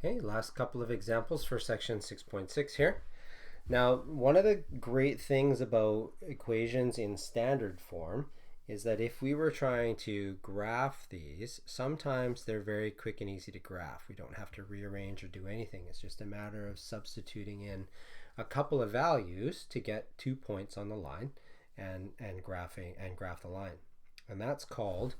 Okay, last couple of examples for section 6.6 here. Now, one of the great things about equations in standard form is that if we were trying to graph these, sometimes they're very quick and easy to graph. We don't have to rearrange or do anything. It's just a matter of substituting in a couple of values to get 2 points on the line and graph the line. And that's called,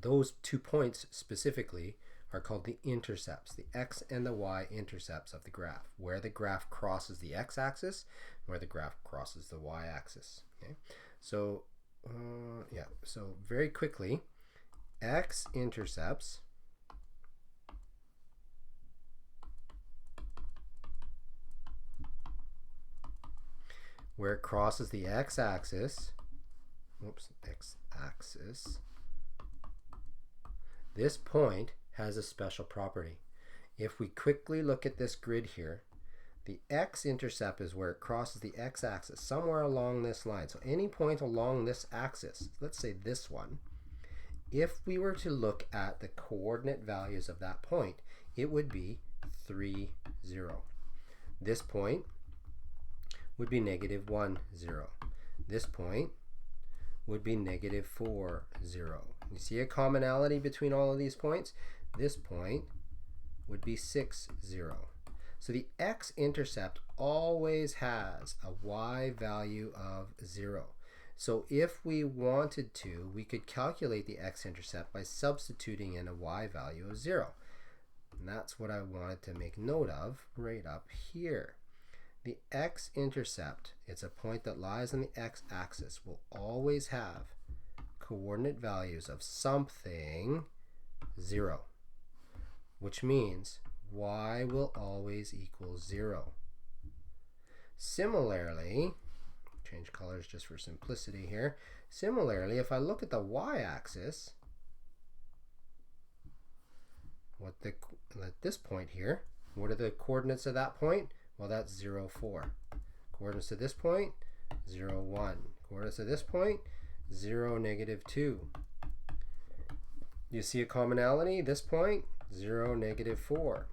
those 2 points specifically are called the intercepts, the x and the y intercepts of the graph, where the graph crosses the x-axis, where the graph crosses the y-axis. Okay, so so very quickly, x-intercepts where it crosses the x-axis, x-axis, this point has a special property. If we quickly look at this grid here, the x-intercept is where it crosses the x-axis, somewhere along this line. So any point along this axis, let's say this one, if we were to look at the coordinate values of that point, it would be 3, 0. This point would be -1, 0. This point would be -4, 0. You see a commonality between all of these points? This point would be 6, 0. So the x-intercept always has a y value of 0. So if we wanted to, we could calculate the x-intercept by substituting in a y value of 0. And that's what I wanted to make note of right up here. The x-intercept, it's a point that lies on the x-axis, will always have coordinate values of something 0, which means y will always equal 0. Similarly, change colors just for simplicity here. Similarly, if I look at the y-axis, at this point here, what are the coordinates of that point? Well, that's 0, 4. Coordinates to this point, 0, 1. Coordinates to this point, 0, -2. You see a commonality? This point, 0, -4.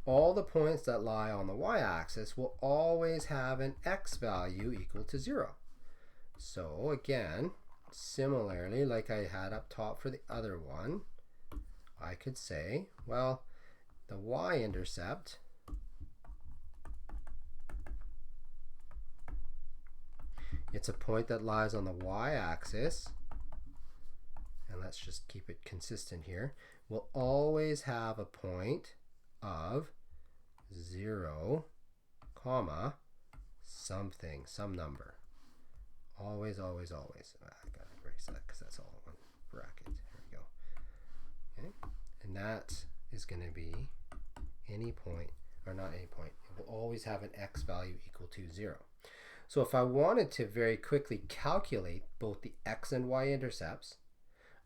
All the points that lie on the y-axis will always have an x value equal to 0. So again, similarly, like I had up top for the other one, I could say, well, the y-intercept it's a point that lies on the y-axis, and let's just keep it consistent here, will always have a point of 0, comma, something, some number. Always, always, always. I gotta erase that because that's all one bracket. There we go. Okay, and that is going to be any point, or not any point. It will always have an x value equal to 0. So if I wanted to very quickly calculate both the x and y intercepts,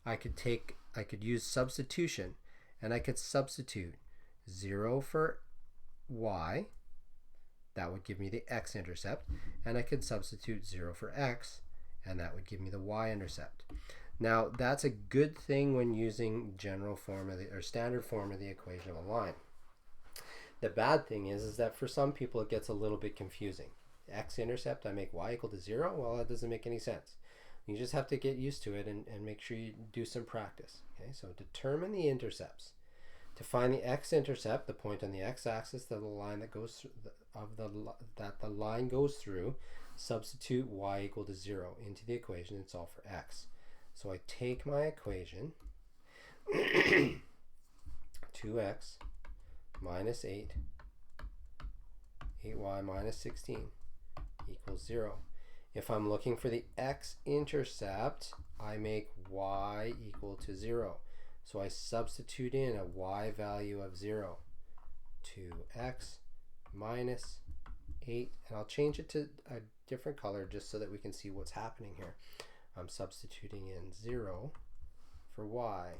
I could use substitution, and I could substitute 0 for y, that would give me the x-intercept, and I could substitute 0 for x, and that would give me the y-intercept. Now that's a good thing when using general form of or standard form of the equation of a line. The bad thing is that for some people it gets a little bit confusing. X-intercept, I make y equal to 0. Well, that doesn't make any sense. You just have to get used to it and make sure you do some practice. Okay, so determine the intercepts. To find the x-intercept, the point on the x-axis, the line that goes that the line goes through, substitute y equal to 0 into the equation and solve for x. So I take my equation, 2x minus 8, 8y minus 16 equals 0. If I'm looking for the x-intercept, I make y equal to 0. So I substitute in a y value of 0. 2x minus 8. And I'll change it to a different color just so that we can see what's happening here. I'm substituting in 0 for y.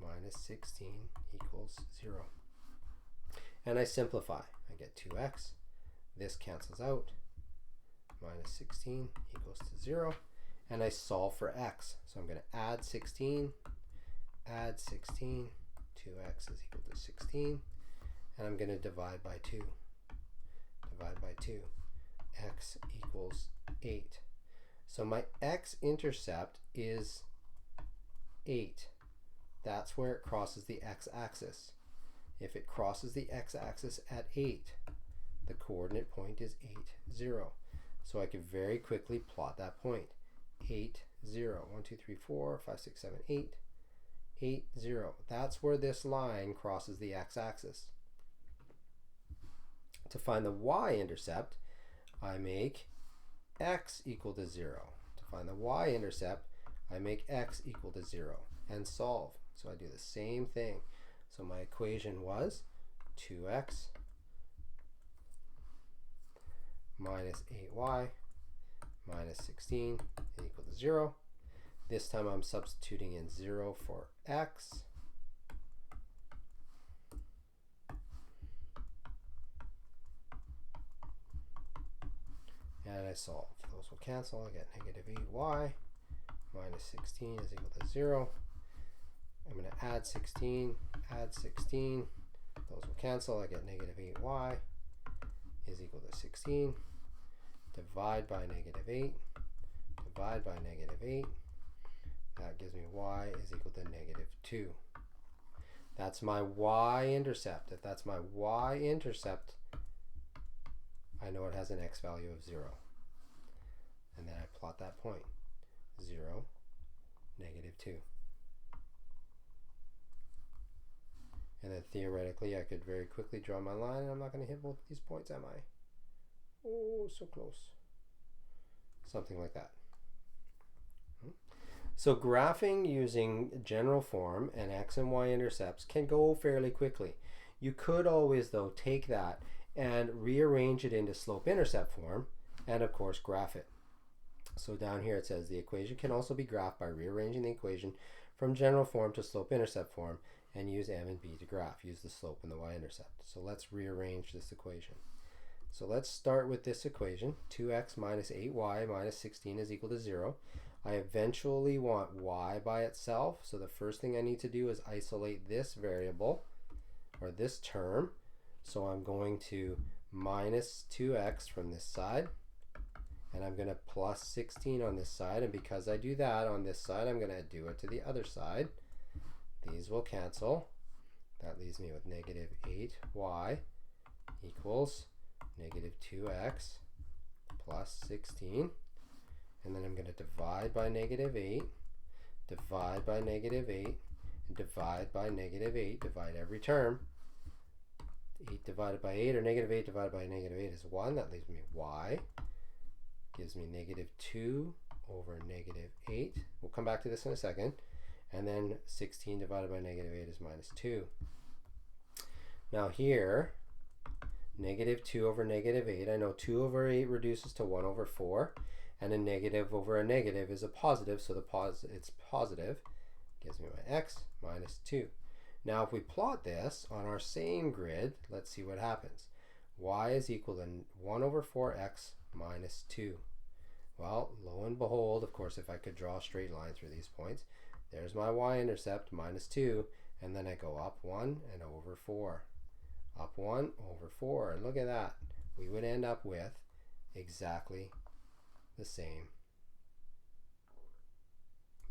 Minus 16 equals 0. And I simplify. I get 2x. This cancels out. Minus 16 equals to 0. And I solve for x. So I'm going to add 16 2x is equal to 16. And I'm going to divide by 2. Divide by 2. X equals 8. So my x-intercept is 8. That's where it crosses the x-axis. If it crosses the x-axis at 8, the coordinate point is 8, 0. So I can very quickly plot that point. 8, 0. 1, 2, 3, 4, 5, 6, 7, 8. 8, 0. That's where this line crosses the x-axis. To find the y-intercept, I make x equal to 0. To find the y-intercept, I make x equal to 0 and solve. So I do the same thing. So my equation was 2x minus 8y minus 16 equal to 0. This time I'm substituting in 0 for x. And I solve. Those will cancel. I get negative 8y minus 16 is equal to 0. I'm going to add 16, add 16. Those will cancel. I get negative 8y is equal to 16. Divide by negative 8. Divide by negative 8. That gives me y is equal to negative 2. That's my y-intercept. If that's my y-intercept, I know it has an x value of 0. And then I plot that point. 0, negative 2. And then theoretically, I could very quickly draw my line, and I'm not going to hit both these points, am I? Oh, so close. Something like that. So graphing using general form and x and y intercepts can go fairly quickly. You could always, though, take that and rearrange it into slope-intercept form and, of course, graph it. So down here it says the equation can also be graphed by rearranging the equation from general form to slope-intercept form and use m and b to graph. Use the slope and the y-intercept. So let's rearrange this equation. So let's start with this equation. 2x minus 8y minus 16 is equal to 0. I eventually want y by itself. So the first thing I need to do is isolate this variable or this term. So I'm going to minus 2x from this side. And I'm going to plus 16 on this side. And because I do that on this side, I'm going to do it to the other side. These will cancel. That leaves me with negative 8y equals negative 2x plus 16. And then I'm going to divide by negative 8, divide by negative 8, and divide by negative 8. Divide every term. 8 divided by 8, or negative 8 divided by negative 8 is 1. That leaves me y. Gives me negative 2 over negative 8. We'll come back to this in a second. And then 16 divided by negative 8 is minus 2. Now here, negative 2 over negative 8. I know 2 over 8 reduces to 1 over 4. And a negative over a negative is a positive, so it's positive. Gives me my x minus 2. Now if we plot this on our same grid, let's see what happens. Y is equal to 1 over 4x minus 2. Well, lo and behold, of course, if I could draw a straight line through these points, there's my y-intercept, minus 2, and then I go up 1 and over 4. Up 1 over 4, and look at that. We would end up with exactly the same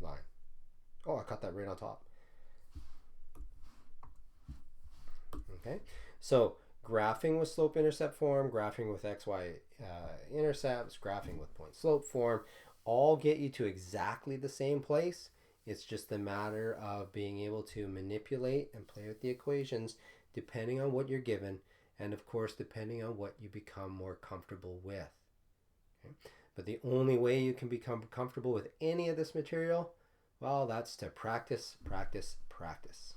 line. Oh, I cut that right on top. Okay, so graphing with slope-intercept form, graphing with xy intercepts, graphing with point-slope form, all get you to exactly the same place. It's just a matter of being able to manipulate and play with the equations depending on what you're given, and of course depending on what you become more comfortable with. Okay? But the only way you can become comfortable with any of this material, well, that's to practice, practice, practice.